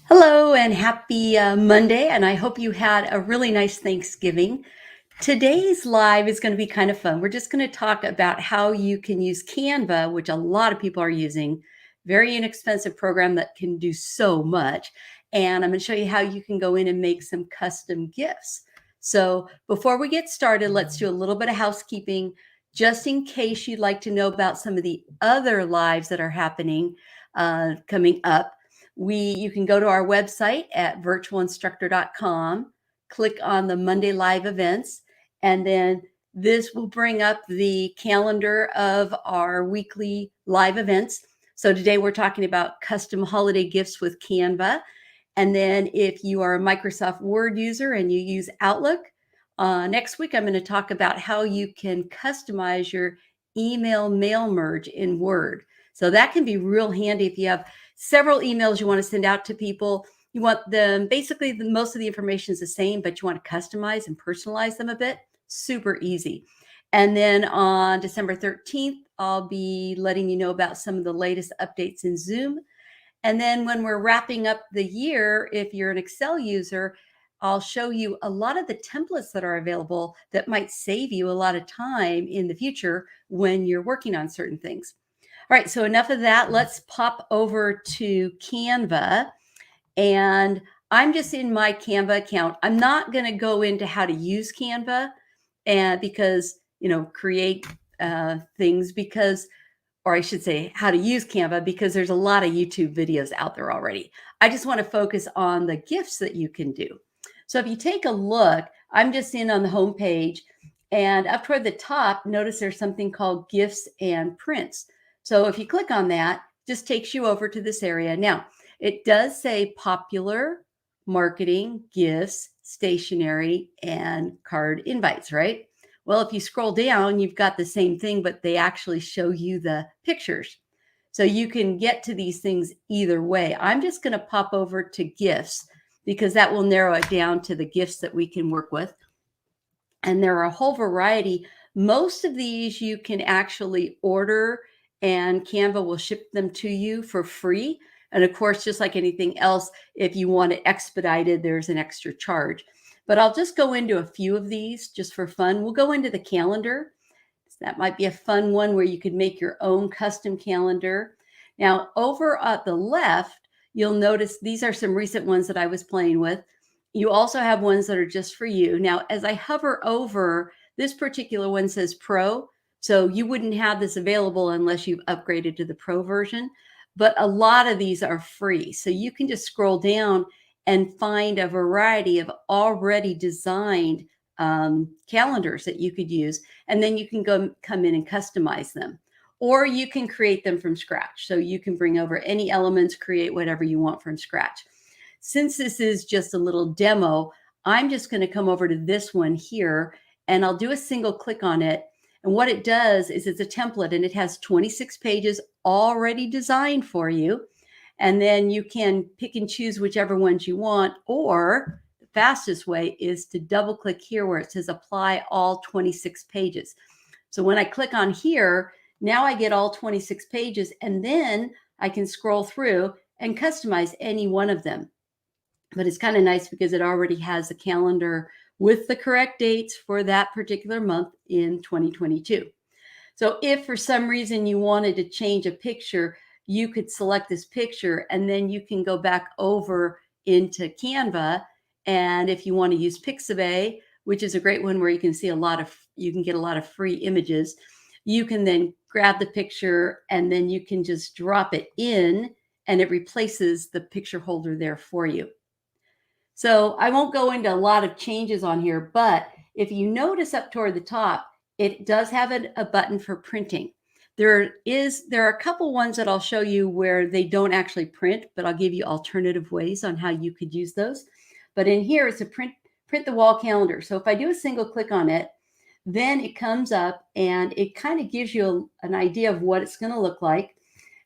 Hello and happy Monday, and I hope you had a really nice Thanksgiving. Today's live is going to be kind of fun. We're just going to talk about how you can use Canva, which a lot of people are using, very inexpensive program that can do so much. And I'm going to show you how you can go in and make some custom gifts. So before we get started, let's do a little bit of housekeeping, just in case you'd like to know about some of the other lives that are happening coming up. You can go to our website at virtualinstructor.com, click on the Monday live events, and then this will bring up the calendar of our weekly live events. So today we're talking about custom holiday gifts with Canva. And then if you are a Microsoft Word user and you use Outlook, next week I'm going to talk about how you can customize your email mail merge in Word. So that can be real handy if you have several emails you want to send out to people. You want them, basically most of the information is the same, but you want to customize and personalize them a bit. Super easy. And then on December 13th, I'll be letting you know about some of the latest updates in Zoom. And then when we're wrapping up the year, if you're an Excel user, I'll show you a lot of the templates that are available that might save you a lot of time in the future when you're working on certain things. All right, so enough of that. Let's pop over to Canva. And I'm just in my Canva account. I'm not going to go into how to use Canva and because, create things because, or I should say how to use Canva, because there's a lot of YouTube videos out there already. I just want to focus on the gifts that you can do. So if you take a look, I'm just in on the home page, and up toward the top, notice there's something called gifts and prints. So if you click on that, it just takes you over to this area. Now, it does say popular, marketing, gifts, stationery, and card invites, right? Well, if you scroll down, you've got the same thing, but they actually show you the pictures. So you can get to these things either way. I'm just going to pop over to gifts because that will narrow it down to the gifts that we can work with. And there are a whole variety. Most of these you can actually order and Canva will ship them to you for free. And of course, just like anything else, if you want it expedited, there's an extra charge. But I'll just go into a few of these just for fun. We'll go into the calendar. That might be a fun one where you could make your own custom calendar. Now, over at the left, you'll notice these are some recent ones that I was playing with. You also have ones that are just for you. Now, as I hover over, this particular one says Pro. So you wouldn't have this available unless you've upgraded to the Pro version. But a lot of these are free. So you can just scroll down and find a variety of already designed calendars that you could use. And then you can come in and customize them. Or you can create them from scratch. So you can bring over any elements, create whatever you want from scratch. Since this is just a little demo, I'm just going to come over to this one here and I'll do a single click on it. And what it does is it's a template and it has 26 pages already designed for you. And then you can pick and choose whichever ones you want, or the fastest way is to double click here where it says apply all 26 pages. So when I click on here, now I get all 26 pages and then I can scroll through and customize any one of them. But it's kind of nice because it already has a calendar with the correct dates for that particular month in 2022. So if for some reason you wanted to change a picture, you could select this picture and then you can go back over into Canva. And if you want to use Pixabay, which is a great one where you can see you can get a lot of free images, you can then grab the picture and then you can just drop it in and it replaces the picture holder there for you. So I won't go into a lot of changes on here, but if you notice up toward the top, it does have a button for printing. There are a couple ones that I'll show you where they don't actually print, but I'll give you alternative ways on how you could use those. But in here, it's a print the wall calendar. So if I do a single click on it, then it comes up and it kind of gives you an idea of what it's going to look like.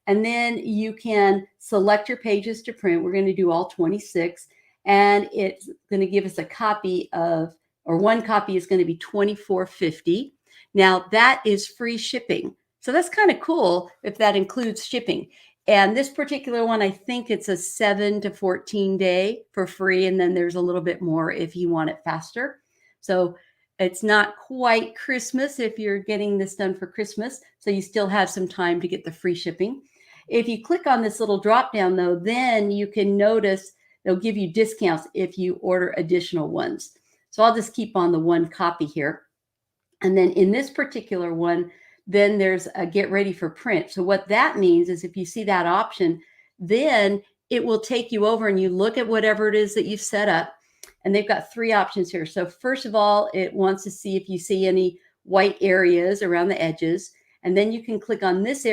And then you can select your pages to print. We're going to do all 26. And it's going to give us a copy of, or one copy is going to be $24.50. Now that is free shipping. So that's kind of cool if that includes shipping. And this particular one, I think it's a 7 to 14 day for free. And then there's a little bit more if you want it faster. So it's not quite Christmas if you're getting this done for Christmas. So you still have some time to get the free shipping. If you click on this little drop down though, then you can notice they'll give you discounts if you order additional ones. So I'll just keep on the one copy here. And then in this particular one, then there's a get ready for print. So what that means is if you see that option, then it will take you over and you look at whatever it is that you've set up. And they've got three options here. So first of all, it wants to see if you see any white areas around the edges. And then you can click on this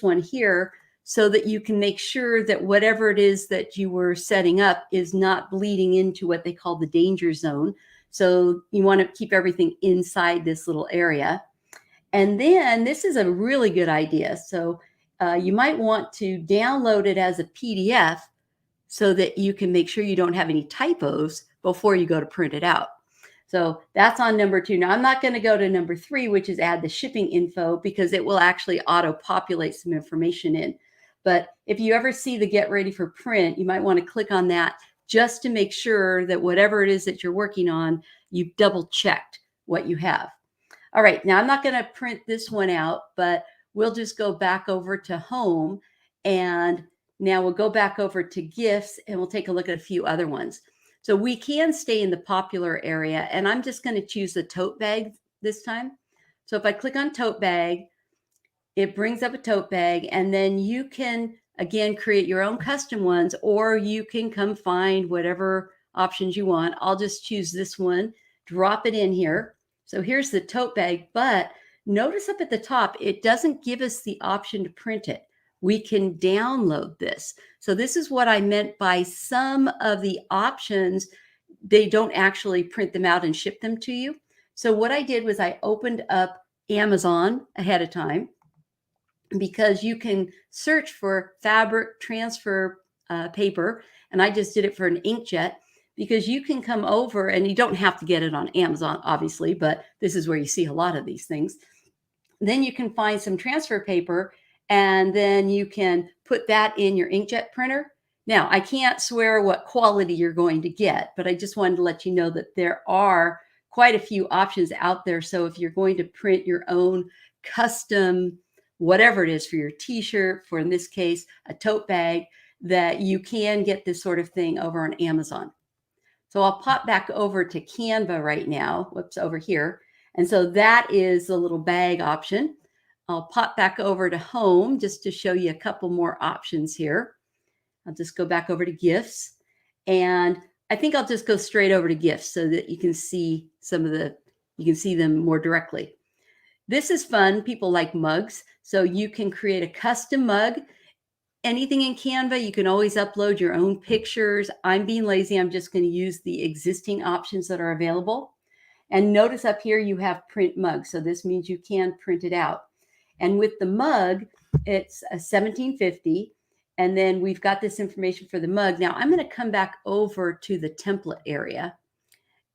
one here so that you can make sure that whatever it is that you were setting up is not bleeding into what they call the danger zone. So you want to keep everything inside this little area. And then this is a really good idea. So you might want to download it as a PDF so that you can make sure you don't have any typos before you go to print it out. So that's on number 2. Now I'm not going to go to number 3, which is add the shipping info, because it will actually auto-populate some information in. But if you ever see the get ready for print, you might want to click on that just to make sure that whatever it is that you're working on, you've double checked what you have. All right, now I'm not going to print this one out, but we'll just go back over to home, and now we'll go back over to gifts and we'll take a look at a few other ones. So we can stay in the popular area, and I'm just going to choose the tote bag this time. So if I click on tote bag, it brings up a tote bag, and then you can again create your own custom ones, or you can come find whatever options you want. I'll just choose this one, drop it in here. So here's the tote bag, but notice up at the top, it doesn't give us the option to print it. We can download this. So this is what I meant by some of the options, they don't actually print them out and ship them to you. So what I did was I opened up Amazon ahead of time, because you can search for fabric transfer paper. And I just did it for an inkjet, because you can come over, and you don't have to get it on Amazon, obviously, but this is where you see a lot of these things. Then you can find some transfer paper, and then you can put that in your inkjet printer. Now, I can't swear what quality you're going to get, but I just wanted to let you know that there are quite a few options out there. So if you're going to print your own custom, whatever it is for your t-shirt, for in this case, a tote bag, that you can get this sort of thing over on Amazon. So I'll pop back over to Canva right now. Whoops, over here. And so that is the little bag option. I'll pop back over to home just to show you a couple more options here. I'll just go back over to gifts, and I think I'll just go straight over to gifts so that you can see you can see them more directly. This is fun. People like mugs. So you can create a custom mug. Anything in Canva, you can always upload your own pictures. I'm being lazy. I'm just going to use the existing options that are available. And notice up here, you have print mug. So this means you can print it out. And with the mug, it's a $17.50. And then we've got this information for the mug. Now I'm going to come back over to the template area,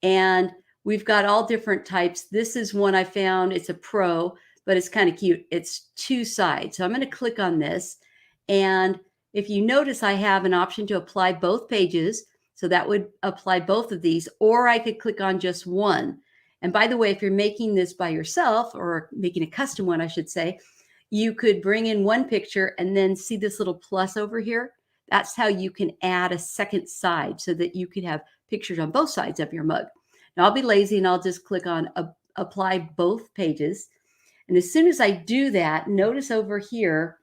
and we've got all different types. This is one I found. It's a pro, but it's kind of cute. It's 2 sides. So I'm going to click on this. And if you notice, I have an option to apply both pages. So that would apply both of these, or I could click on just one. And by the way, if you're making this by yourself, or making a custom one, I should say, you could bring in one picture and then see this little plus over here. That's how you can add a second side so that you could have pictures on both sides of your mug. Now I'll be lazy and I'll just click on apply both pages. And as soon as I do that, notice over here,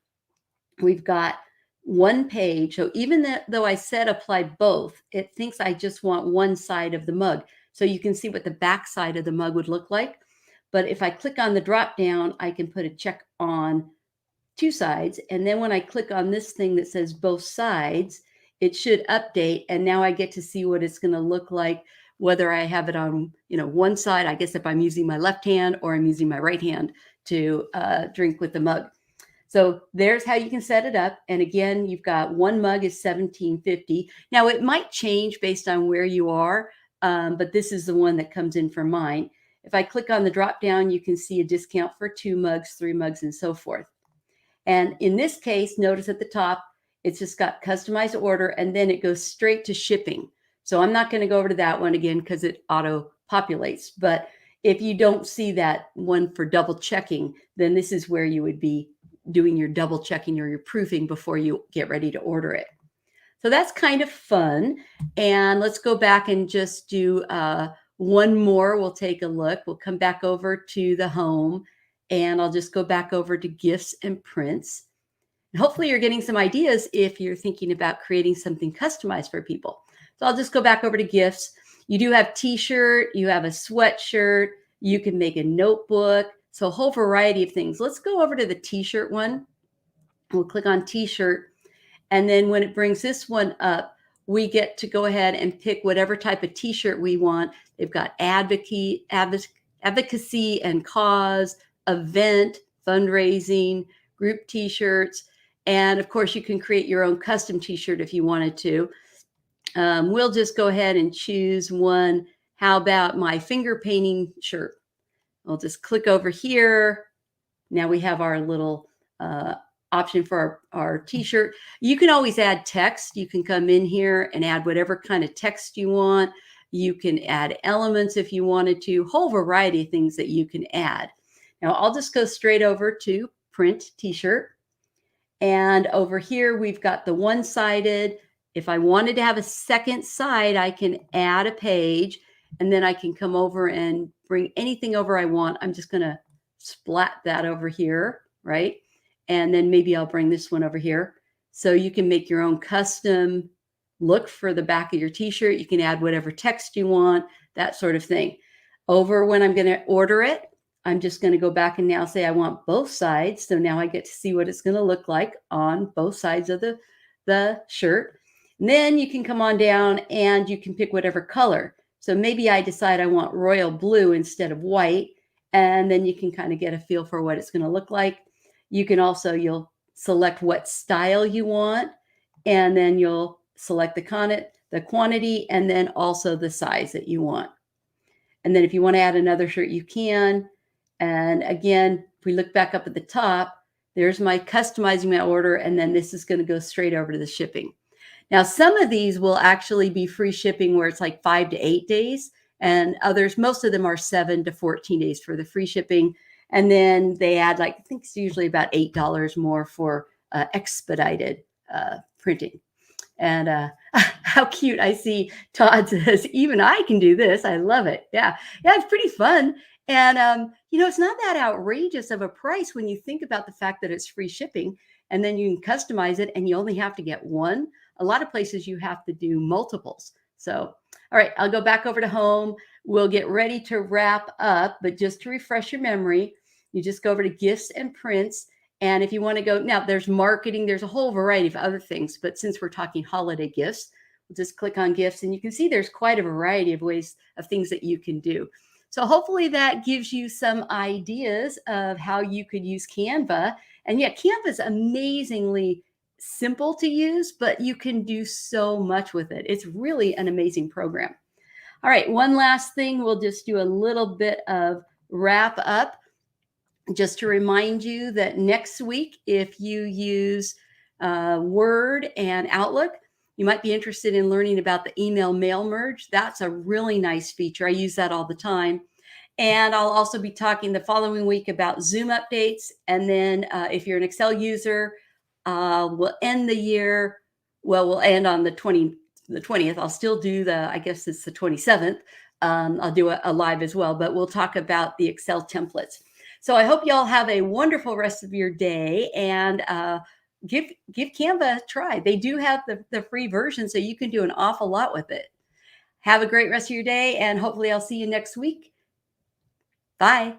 we've got one page. So even though I said apply both, it thinks I just want one side of the mug. So you can see what the back side of the mug would look like. But if I click on the drop down, I can put a check on 2 sides. And then when I click on this thing that says both sides, it should update. And now I get to see what it's going to look like, whether I have it on, one side, I guess if I'm using my left hand or I'm using my right hand to drink with the mug. So there's how you can set it up. And again, you've got one mug is $17.50. Now it might change based on where you are, but this is the one that comes in for mine. If I click on the drop down, you can see a discount for 2 mugs, 3 mugs, and so forth. And in this case, notice at the top, it's just got customized order, and then it goes straight to shipping. So I'm not going to go over to that one again because it auto populates. But if you don't see that one for double checking, then this is where you would be doing your double checking or your proofing before you get ready to order it. So that's kind of fun. And let's go back and just do one more. We'll take a look. We'll come back over to the home, and I'll just go back over to gifts and prints. And hopefully you're getting some ideas if you're thinking about creating something customized for people. So I'll just go back over to gifts. You do have T-shirt, you have a sweatshirt, you can make a notebook. So a whole variety of things. Let's go over to the T-shirt one. We'll click on T-shirt. And then when it brings this one up, we get to go ahead and pick whatever type of T-shirt we want. They've got advocacy and cause, event, fundraising, group T-shirts. And of course, you can create your own custom T-shirt if you wanted to. We'll just go ahead and choose one. How about my finger painting shirt? I'll just click over here. Now we have our little option for our T-shirt. You can always add text. You can come in here and add whatever kind of text you want. You can add elements if you wanted to, whole variety of things that you can add. Now I'll just go straight over to print T-shirt. And over here, we've got the one-sided. If I wanted to have a second side, I can add a page, and then I can come over and bring anything over I want. I'm just going to splat that over here, right? And then maybe I'll bring this one over here. So you can make your own custom look for the back of your T-shirt. You can add whatever text you want, that sort of thing. Over when I'm going to order it, I'm just going to go back and now say I want both sides. So now I get to see what it's going to look like on both sides of the shirt. And then you can come on down and you can pick whatever color. So maybe I decide I want royal blue instead of white. And then you can kind of get a feel for what it's going to look like. You can also, you'll select what style you want, and then you'll select the quantity, and then also the size that you want. And then if you want to add another shirt, you can. And again, if we look back up at the top, there's my customizing my order, and then this is going to go straight over to the shipping. Now, some of these will actually be free shipping where it's like 5 to 8 days, and others, most of them are 7 to 14 days for the free shipping. And then they add I think it's usually about $8 more for expedited printing. And how cute. I see Todd says, even I can do this. I love it. Yeah, it's pretty fun. And, it's not that outrageous of a price when you think about the fact that it's free shipping, and then you can customize it and you only have to get one. A lot of places you have to do multiples. So, all right, I'll go back over to home. We'll get ready to wrap up, but just to refresh your memory, you just go over to gifts and prints. And if you want to go, now there's marketing, there's a whole variety of other things, but since we're talking holiday gifts, we'll just click on gifts, and you can see there's quite a variety of ways of things that you can do. So hopefully that gives you some ideas of how you could use Canva. And yeah, Canva is amazingly simple to use, but you can do so much with it. It's really an amazing program. All right, one last thing. We'll just do a little bit of wrap up. Just to remind you that next week, if you use Word and Outlook, you might be interested in learning about the email mail merge. That's a really nice feature. I use that all the time. And I'll also be talking the following week about Zoom updates. And then if you're an Excel user, we'll end the year. Well, we'll end on the 20th. I'll still do I guess it's the 27th. I'll do a live as well, but we'll talk about the Excel templates. So I hope y'all have a wonderful rest of your day, and give Canva a try. They do have the free version, so you can do an awful lot with it. Have a great rest of your day, and hopefully I'll see you next week. Bye.